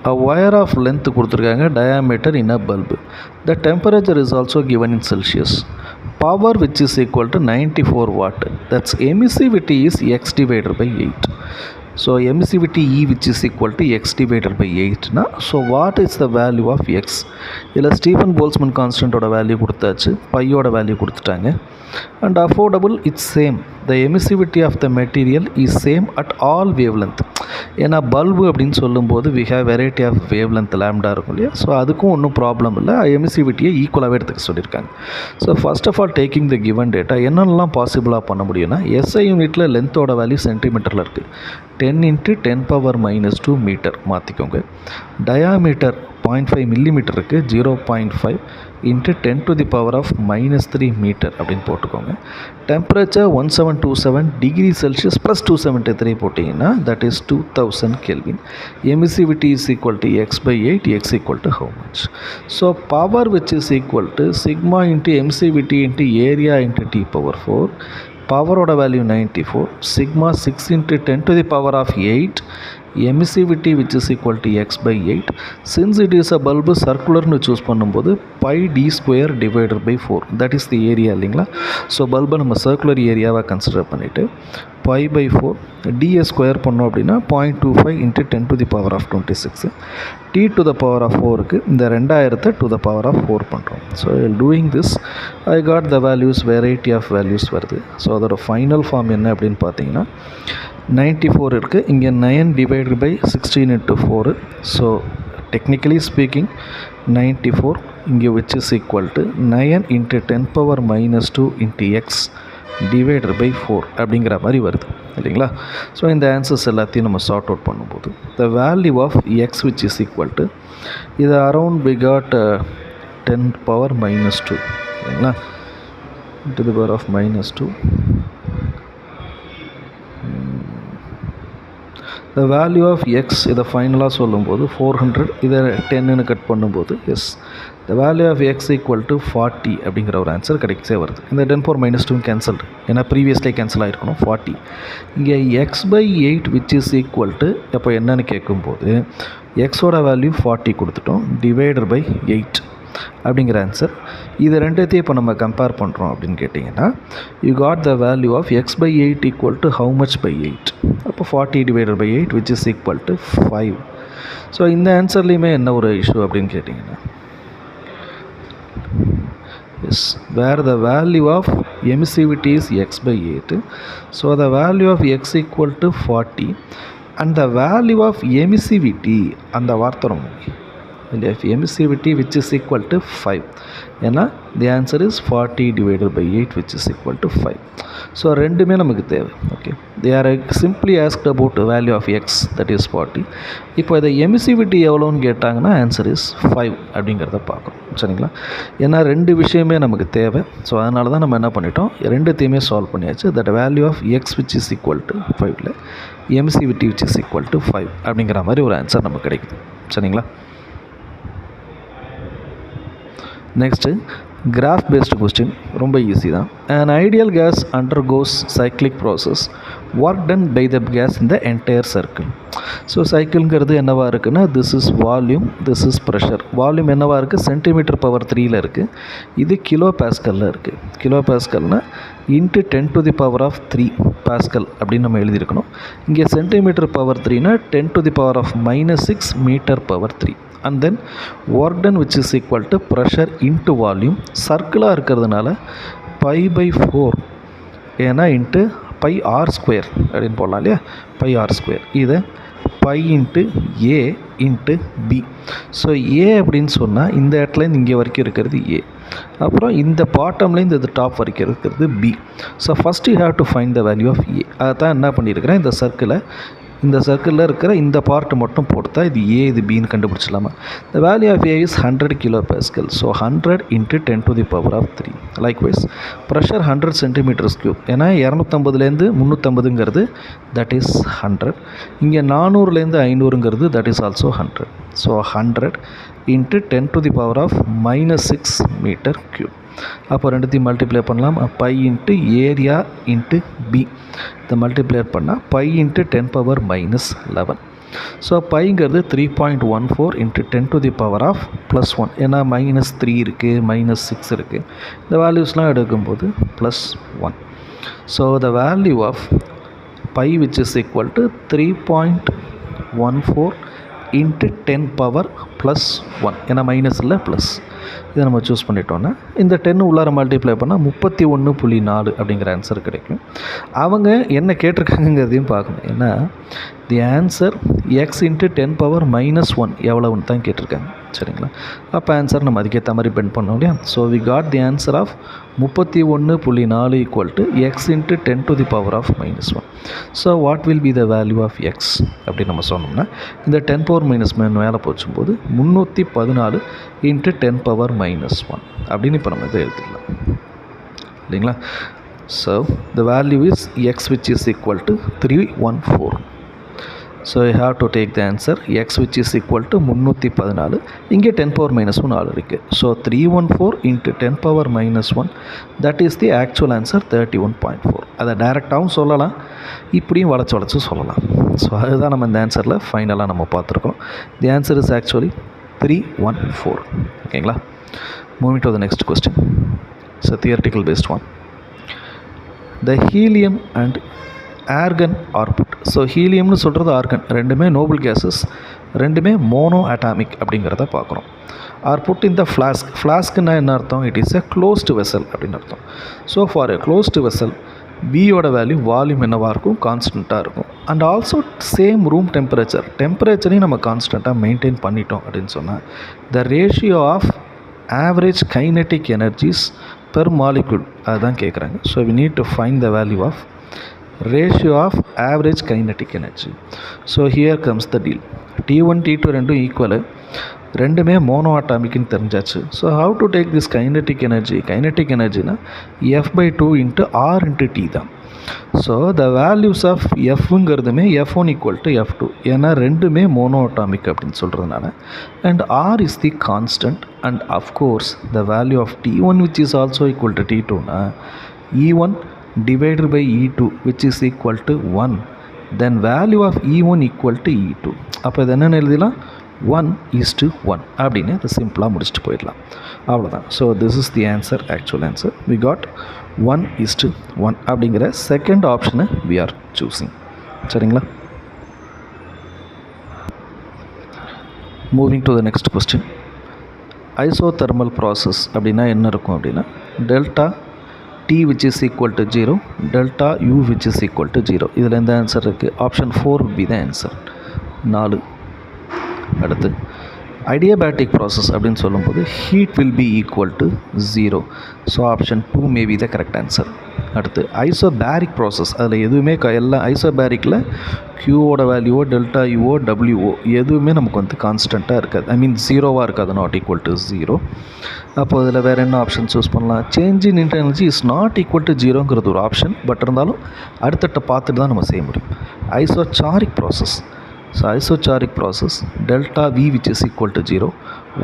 A wire of length கொடுத்துருக்காங்க, diameter in a bulb. The temperature is also given in Celsius. Power which is equal to 94 watt. That's emissivity is x divided by 8. So emissivity E which is equal to x divided by 8 na. So what is the value of x? இதில் ஸ்டீஃபன் போல்ஸ்மன் கான்ஸ்டன்ட்டோட வேல்யூ கொடுத்தாச்சு, பையோட வேல்யூ கொடுத்துட்டாங்க. And affordable it's same. The emissivity of the material is same at all wavelength. ஏன்னா பல்பு அப்படின்னு சொல்லும்போது we have variety of wavelength lambda இருக்கும் இல்லையா? ஸோ அதுக்கும் ஒன்றும் ப்ராப்ளம் இல்லை, எமிசிவிட்டியை ஈக்குவலாகவே எடுத்துக்க சொல்லியிருக்காங்க. So first of all taking the given data என்னென்னலாம் பாசிபிளாக பண்ண முடியும்னா, SI யூனிட்டில் லென்த்தோட வேல்யூ சென்டிமீட்டரில் இருக்குது, 10 × 10⁻⁻2 மீட்டர் மாற்றிக்கோங்க. டயாமீட்டர் 0.5 மில்லிமீட்டர் இருக்குது, 0.5 × 10⁻³ மீட்டர் அப்படின்னு போட்டுக்கோங்க. டெம்பரேச்சர் 1727 டிகிரி செல்சியஸ் ப்ளஸ் 273 போட்டிங்கன்னா that is 2000 kelvin. Emissivity is equal to x/8, x equal to how much? So power which is equal to sigma into emissivity into area into T⁴. பவரோட value 94, sigma 6 × 10⁸8, emissivity which is equal to x/8. Since it is a bulb circular னு சூஸ் பண்ணும்போது πd² divided by 4 that is the area இல்லைங்களா? ஸோ பல்பை நம்ம சர்க்குலர் ஏரியாவாக கன்சிடர் பண்ணிவிட்டு π/4 ds² பண்ணோம் அப்படின்னா 0.25 × 10⁻26 T⁴ இந்த 2000 to⁴ பண்ணுறோம். So doing this I got the values, variety of values வருது. ஸோ அதோட ஃபைனல் ஃபார்ம் என்ன அப்படின்னு பார்த்தீங்கன்னா 94 இருக்குது, இங்கே 9 divided by 16 × 4. So technically speaking 94 இங்கே which is equal to 9 × 10⁻⁻2 × x divided by 4 அப்படிங்கிற மாதிரி வருது இல்லைங்களா? ஸோ இந்த ஆன்சர்ஸ் எல்லாத்தையும் நம்ம சார்ட் அவுட் பண்ணும்போது the value of x which is equal to இது அரவுண்ட் வி காட் 10⁻⁻2 இல்லைங்களா? (-2). The value of x இதை ஃபைனலாக சொல்லும்போது 400, இதை 10ன்னு கட் பண்ணும்போது S the value of x equal to 40 அப்படிங்கிற ஒரு ஆன்சர் கிடைச்சே வருது. இந்த 10⁻⁻2 கேன்சல்டு, ஏன்னா ப்ரீவியஸ்லேயே கேன்சல் ஆகிருக்கணும் 40. இங்கே x/8 which is equal to அப்போ என்னன்னு கேட்கும்போது எக்ஸோட வேல்யூ 40 கொடுத்துட்டோம், டிவைடட் பை 8 அப்படிங்கிற ஆன்சர். இது ரெண்டுத்தையும் இப்போ நம்ம கம்பேர் பண்ணுறோம் அப்படின்னு கேட்டிங்கன்னா you got the value of x/8 equal to how much by 8? அப்போ 40 divided by 8 which is equal to 5. So இந்த ஆன்சர்லேயுமே என்ன ஒரு இஷ்யூ அப்படின்னு கேட்டிங்கன்னா as where the value of emissivity is x/8. So the value of x equal to 40 and the value of emissivity அந்த வார்த்தை ரொம்ப emissivity which is equal to 5. ஏன்னா the answer is 40 divided by 8 which is equal to 5. So ரெண்டுமே நமக்கு தேவை. Okay, they are simply asked about the value of x that is 40. இப்போ இதை emissivity எவ்வளோன்னு கேட்டாங்கன்னா ஆன்சர் இஸ் 5 அப்படிங்கிறத பார்க்குறோம். சரிங்களா? ஏன்னா ரெண்டு விஷயமே நமக்கு தேவை. ஸோ அதனால தான் நம்ம என்ன பண்ணிட்டோம், ரெண்டுத்தையுமே சால்வ் பண்ணியாச்சு. That value of x which is equal to 5ல emissivity which is equal to 5 அப்படிங்கிற மாதிரி ஒரு ஆன்சர் நமக்கு கிடைக்குது. சரிங்களா? நெக்ஸ்ட்டு கிராஃப் பேஸ்டு கொஸ்டின், ரொம்ப ஈஸி தான். an ideal gas undergoes cyclic process work done by the gas in the entire circle. So சைக்கிள்ங்கிறது என்னவா இருக்குன்னா this is volume, this is pressure. Volume என்னவா இருக்குது, cm/3 இருக்குது. இது கிலோ பாஸ்கலில் இருக்குது. கிலோ பாஸ்கல்னால் into 10 to the power of 3 pascal அப்படின்னு நம்ம எழுதியிருக்கணும். இங்கே சென்டிமீட்டர் பவர் 3னா 10 to the power of -6 metre power 3. And then work done which is equal to pressure into volume. சர்க்கிளாக இருக்கிறதுனால π/4 ஏன்னா இன்ட்டு πr² அப்படின்னு போடலாம் இல்லையா, πr². இதை π into A into B. So ஏ அப்படின்னு சொன்னால் இந்த இடத்துலேருந்து இங்கே வரைக்கும் இருக்கிறது ஏ, அப்புறம் இந்த பாட்டம்லேருந்து இந்த டாப் வரைக்கும் இருக்கிறது B. So first you have to find the value of A. அதை தான் என்ன பண்ணியிருக்கிறேன், இந்த சர்க்கிளில் இருக்கிற இந்த பார்ட்டு மட்டும் போட்டுத்தா இது ஏ இது பின்னு கண்டுபிடிச்சிடலாமா. The value of A is 100 kilo pascal. So 100 into 10 to the power of 3. Likewise pressure 100 centimetres cube. ஏன்னா 250லேருந்து 350ங்கிறது தட் இஸ் 100. இங்கே 400லேருந்து 500ங்கிறது that is also 100. So 100 into 10 to the power of -6 metre cube. அப்போ ரெண்டுத்தையும் மல்டிப்ளை பண்ணலாம். Pi into area into B இதை மல்டிப்ளை பண்ணால் pi into 10 power -11. So பைங்கிறது 3.14 into 10 to the power of +1. ஏன்னா -3 இருக்குது, -6 இருக்குது. இந்த வேல்யூஸ்லாம் எடுக்கும்போது +1. So the value of pi which is equal to 3.14 into 10 power +1. ஏன்னா மைனஸ் இல்லை ப்ளஸ். இதை நம்ம சூஸ் பண்ணிட்டோன்னா இந்த 10 உள்ளார மல்டிப்ளை பண்ணால் 31.4 அப்படிங்கிற ஆன்சர் கிடைக்கும். அவங்க என்ன கேட்டிருக்காங்கிறதையும் பார்க்கணும். ஏன்னா the answer X into 10 power -1 எவ்வளவுன்னு தான் கேட்டிருக்காங்க. சரிங்களா, அப்போ ஆன்சர் நம்ம அதுக்கேற்ற மாதிரி பெண்ட் பண்ணோம் இல்லையா. So we got the answer of 31.4 equal to x into 10 to the power of -1. So what will be the value of x அப்படின்னு நம்ம சொன்னோம்னா இந்த 10 power -1 மேலே போச்சும்போது 314 இன்ட்டு 10 power -1 அப்படின்னு இப்போ நம்ம இதை எழுதிடலாம் இல்லைங்களா. So the value is X which is equal to 314. So you have to take the answer X which is equal to 314. இங்கே 10 power -1 ஆள் இருக்குது. So 314 into 10 power -1 that is the actual answer 31.4. அதை டைரெக்டாகவும் சொல்லலாம், இப்படியும் வளைச்சு சொல்லலாம். ஸோ அதுதான் நம்ம இந்த ஆன்சரில் ஃபைனலாக நம்ம பார்த்துருக்கோம். The answer is actually 314. ஓகேங்களா. Moving to the next question. It's a theoretical based one. The helium and argon output. So ஹீலியம்னு சொல்கிறது ஆர்கன் ரெண்டுமே நோபல் கேஸஸ், ரெண்டுமே மோனோ அட்டாமிக் அப்படிங்கிறத பார்க்குறோம். Are put in the flask. ஃப்ளாஸ்க்குன்னா என்ன அர்த்தம், it is a closed vessel அப்படின்னு அர்த்தம். So for a closed vessel பியோட வேல்யூ வால்யூம் என்னவாக இருக்கும், கான்ஸ்டண்ட்டாக இருக்கும். அண்ட் ஆல்சோ சேம் ரூம் டெம்பரேச்சரையும் நம்ம கான்ஸ்டண்ட்டாக மெயின்டைன் பண்ணிட்டோம் அப்படின்னு சொன்னால் the ratio of average kinetic energies per molecule அதுதான் கேட்குறாங்க. So we need to find the value of ratio of average kinetic energy. So here comes the deal. T1 T2 ரெண்டும் ஈக்குவலு, ரெண்டுமே மோனோ அட்டாமிக்னு தெரிஞ்சாச்சு. So how to take this kinetic எனர்ஜினா F/2 into R into T தான். ஸோ த வேல்யூஸ் ஆஃப் எஃப்ங்கிறதுமே F1 ஈக்குவல் டு F2 ஏன்னா ரெண்டுமே மோனோ அட்டாமிக் அப்படின்னு சொல்கிறதுனால. And R is the constant and of course the value of T1 which is also equal to T2னா E1 divided by E2 which is equal to 1, then value of E1 equal to E2. அப்போ இது என்னென்னு எழுதிடலாம், 1:1 அப்படின்னு இது சிம்பிளாக முடிச்சுட்டு போயிடலாம். அவ்வளோதான். So this is the answer, actual answer. We got 1:1 அப்படிங்கிற செகண்ட் ஆப்ஷனை வி ஆர் சூஸிங். சரிங்களா. Moving to the next question. Isothermal process அப்படின்னா என்ன இருக்கும் அப்படின்னா delta T which is equal to 0, delta U which is equal to 0. இதில் எந்த ஆன்சர் இருக்குது, option 4 will be the answer. 4. அடுத்து ஐடியாபேட்டிக் ப்ராசஸ் அப்படின்னு சொல்லும்போது heat will be equal to 0. So option 2 may be the correct answer. அடுத்து ஐசோபேரிக் ப்ராசஸ், அதில் எதுவுமே எல்லாம் ஐசோபேரிக்கில் க்யூவோட வேல்யூவோ டெல்டா யூஓ டபிள்யூஓ எதுவுமே நமக்கு வந்து கான்ஸ்டண்ட்டாக இருக்காது, ஐ மீன் ஜீரோவாக இருக்காது, நாட் ஈக்குவல் டு 0. அப்போது இதில் வேறு என்ன ஆப்ஷன் சூஸ் பண்ணலாம், change in internal energy is not equal to 0ங்கிறது ஒரு ஆப்ஷன். பட் இருந்தாலும் அடுத்தட்ட பார்த்துட்டு தான் நம்ம செய்ய முடியும். ஐசோசாரிக் process. So isothermic process delta V which is equal to 0,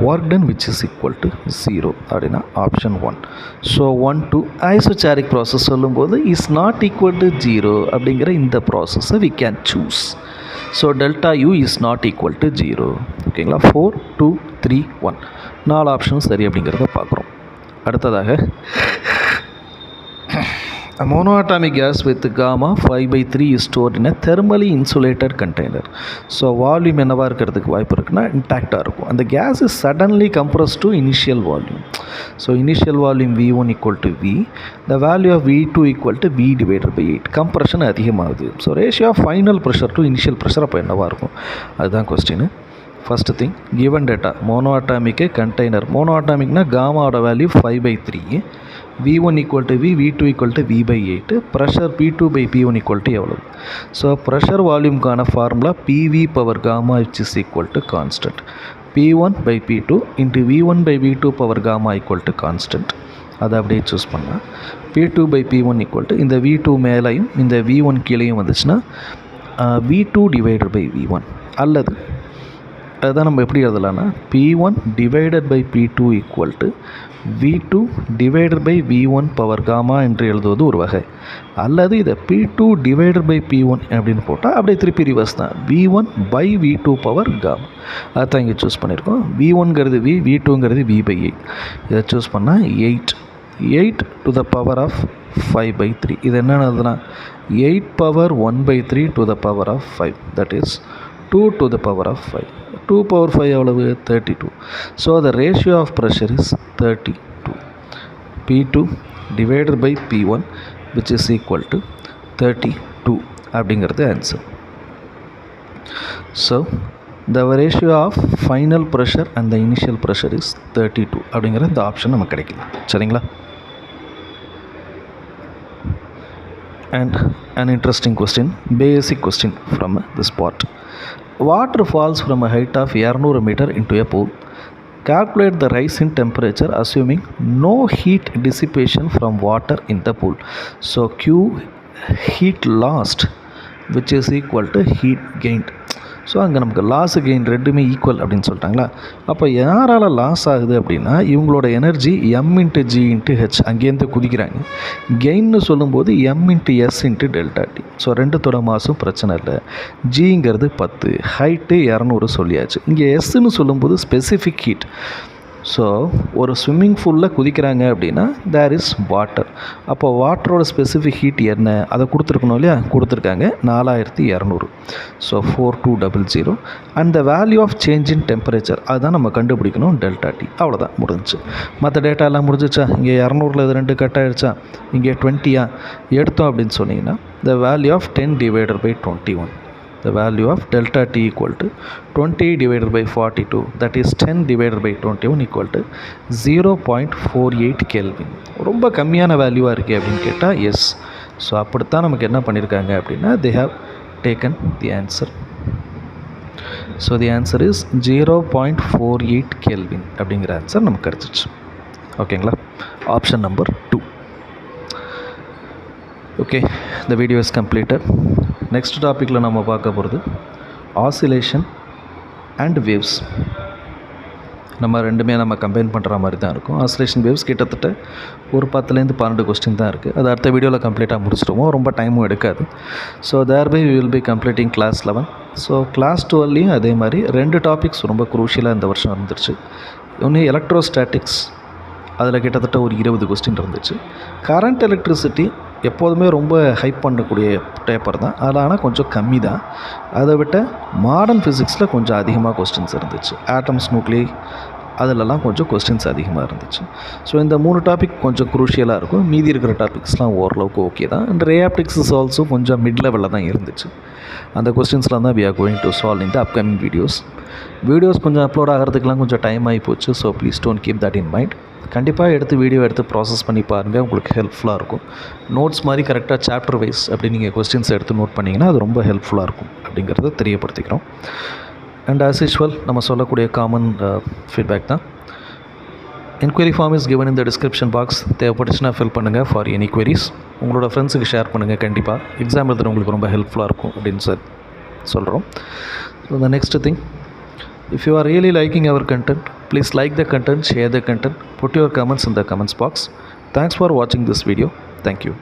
work done which is equal to 0 அப்படின்னா option 1. So 1 2 isothermic process சொல்லும்போது is not equal to 0 அப்படிங்கிற இந்த process we can choose. So delta U is not equal to 0. ஓகேங்களா. 4 2 3 1 4 ஆப்ஷன்ஸ் சரி அப்படிங்கிறத பார்க்குறோம். அடுத்ததாக A monoatomic gas with gamma 5/3 is stored in a thermally insulated container. ஸோ வால்யூம் என்னவாக இருக்கிறதுக்கு வாய்ப்பு இருக்குன்னா இன்டாக்டாக இருக்கும். அந்த gas is suddenly compress to initial volume. So initial volume V1 equal to V, the value of V2 equal to V divided by 8. Compression அதிகமாகுது. So ratio of final pressure to initial pressure அப்போ என்னவாக இருக்கும், அதுதான் question. First thing, given data monoatomic container. மோனோஆட்டாமிக்னா காமாவோட value 5/3, V1 equal to V, V2 equal to V/8, pressure P2/P1 equal to எவ்வளவு. ஸோ ப்ரெஷர் வால்யூம்கான formula PV power gamma which is equal to constant. P1/P2 into V1/V2 power gamma equal to constant. அதை அப்படியே சூஸ் பண்ணால் P2/P1 ஈக்குவல் டு இந்த V2 மேலேயும் இந்த V1 கீழேயும் வந்துச்சுன்னா V2 டிவைடட் பை V1, அல்லது அதுதான் நம்ம எப்படி எழுதலாம்னா P1 divided by P2 equal to V2 divided by V1 power gamma என்று எழுதுவது ஒரு வகை. அல்லது இதை P2 டிவைடட் பை P1 அப்படின்னு போட்டால் அப்படியே திருப்பி ரிவர்ஸ் தான், V1 by V2 power gamma. அதுதான் இங்கே சூஸ் பண்ணியிருக்கோம். V1ங்கிறது V, V2ங்கிறது V/8. இதை சூஸ் பண்ணால் 8 டு த பவர் ஆஃப் 5/3. இது என்னென்னதுன்னா 8 power 1/3 to the power of 5, that is 2 to the power of 5. 2 power 5 எவ்வளவு, 32. So the ratio of pressure is 32. P2 divided by P1 which is equal to 32 அப்படிங்கிறது answer. So the ratio of final pressure and the initial pressure is 32 அப்படிங்கிற இந்த ஆப்ஷன் நமக்கு கிடைக்குது. சரிங்களா? And an interesting question, basic question from this part. Water falls from a height of 200 meter into a pool. Calculate the rise in temperature assuming no heat dissipation from water in the pool. So Q heat lost which is equal to heat gained. So அங்கே நமக்கு லாஸ் கெயின் ரெண்டுமே ஈக்குவல் அப்படின்னு சொல்லிட்டாங்களா. அப்போ யாரால் லாஸ் ஆகுது அப்படின்னா இவங்களோட எனர்ஜி M×G×H அங்கேருந்து குதிக்கிறாங்க. கெயின்னு சொல்லும்போது M×S×ΔT. ஸோ ரெண்டுத்தோட மாசும் பிரச்சனை இல்லை. ஜிங்கிறது 10, ஹைட்டு 200 சொல்லியாச்சு. இங்கே எஸ்ன்னு சொல்லும்போது ஸ்பெசிஃபிக் ஹீட். ஸோ ஒரு ஸ்விம்மிங் பூலில் குதிக்கிறாங்க அப்படின்னா தேர் இஸ் வாட்டர். அப்போ வாட்டரோட ஸ்பெசிஃபிக் ஹீட் என்ன, அதை கொடுத்துருக்கணும் இல்லையா, கொடுத்துருக்காங்க 4200. So 4200 and the value of change in temperature அதுதான் நம்ம கண்டுபிடிக்கணும், ΔT. அவ்வளோதான், முடிஞ்சிச்சு. மற்ற டேட்டா எல்லாம் முடிஞ்சிச்சா? இங்கே 200ல் இது 2 கட் ஆகிடுச்சா, இங்கே 20 எடுத்தோம் அப்படின்னு சொன்னீங்கன்னா the value of 10 divided by 21. The value of ΔT equal to 20 divided by 42, that is 10 divided by 21 equal to 0.48 Kelvin. ரொம்ப கம்மியான வேல்யூவாக இருக்குது அப்படின்னு கேட்டால் எஸ். ஸோ அப்படித்தான் நமக்கு என்ன பண்ணியிருக்காங்க அப்படின்னா they have taken the answer. So the answer is 0.48 Kelvin அப்படிங்கிற ஆன்சர் நமக்கு கிடச்சிச்சு. ஓகேங்களா? Option number 2. Okay, the video is completed. Next டாப்பிக்கில் நம்ம பார்க்க போகிறது ஆசிலேஷன் அண்ட் வேவ்ஸ். நம்ம ரெண்டுமே நம்ம கம்பைன் பண்ணுற மாதிரி தான் இருக்கும். ஆசிலேஷன் வேவ்ஸ் கிட்டத்தட்ட ஒரு 10லேருந்து 12 கொஸ்டின் தான் இருக்குது. அது அடுத்த வீடியோவில் கம்ப்ளீட்டாக முடிச்சிடுவோம், ரொம்ப டைமும் எடுக்காது. So thereby we will be completing class 11. So class 12லையும் அதே மாதிரி 2 டாபிக்ஸ் ரொம்ப குரூஷியலாக இந்த வருஷம் இருந்துருச்சு. ஒன்று எலக்ட்ரோஸ்டாட்டிக்ஸ், அதில் கிட்டத்தட்ட ஒரு 20 கொஸ்டின் இருந்துச்சு. கரண்ட் எலக்ட்ரிசிட்டி எப்போதுமே ரொம்ப ஹைப் பண்ணக்கூடிய பேப்பர் தான், அதில் ஆனால் கொஞ்சம் கம்மி தான். அதை விட்ட மாடர்ன் ஃபிசிக்ஸில் கொஞ்சம் அதிகமாக கொஸ்டின்ஸ் இருந்துச்சு. ஆட்டம்ஸ், நியூக்ளியை அதிலெல்லாம் கொஞ்சம் கொஸ்டின்ஸ் அதிகமாக இருந்துச்சு. ஸோ இந்த 3 டாபிக் கொஞ்சம் குரூஷியலாக இருக்கும். மீதி இருக்கிற டாபிக்ஸ்லாம் ஓரளவுக்கு ஓகே தான். அண்ட் ரேஆப்டிக்ஸ் இஸ் ஆல்சோ கொஞ்சம் மிட் லெவலில் தான் இருந்துச்சு. அந்த கொஸ்டின்ஸ்லாம் தான் we are going to solve in the upcoming videos கொஞ்சம் அப்லோட் ஆகிறதுக்கெலாம் கொஞ்சம் டைம் ஆகி போச்சு. So please don't keep that in mind. கண்டிப்பாக வீடியோ எடுத்து ப்ராசஸ் பண்ணி பாருங்கள், உங்களுக்கு ஹெல்ப்ஃபுல்லாக இருக்கும். நோட்ஸ் மாதிரி கரெக்டாக சாப்டர் வைஸ் அப்படி நீங்கள் கொஸ்டின்ஸ் எடுத்து நோட் பண்ணிங்கன்னா அது ரொம்ப ஹெல்ப்ஃபுல்லாக இருக்கும் அப்படிங்கிறத தெரியப்படுத்திக்கிறோம். அண்ட் ஆஸ் யூஷுவல் நம்ம சொல்லக்கூடிய காமன் ஃபீட்பேக் தான். Enquiry form is given in the description box. தேவைப்பட்டுச்சுன்னா ஃபில் பண்ணுங்கள் ஃபார் எனி queries. உங்களோட ஃப்ரெண்ட்ஸுக்கு ஷேர் பண்ணுங்கள். கண்டிப்பாக எக்ஸாம் எழுதுகிற உங்களுக்கு ரொம்ப ஹெல்ப்ஃபுல்லாக இருக்கும் அப்படின்னு சொல்கிறோம். So the next thing, if you are really liking our content, please like the content, share the content, put your comments in the comments box. Thanks for watching this video. Thank you.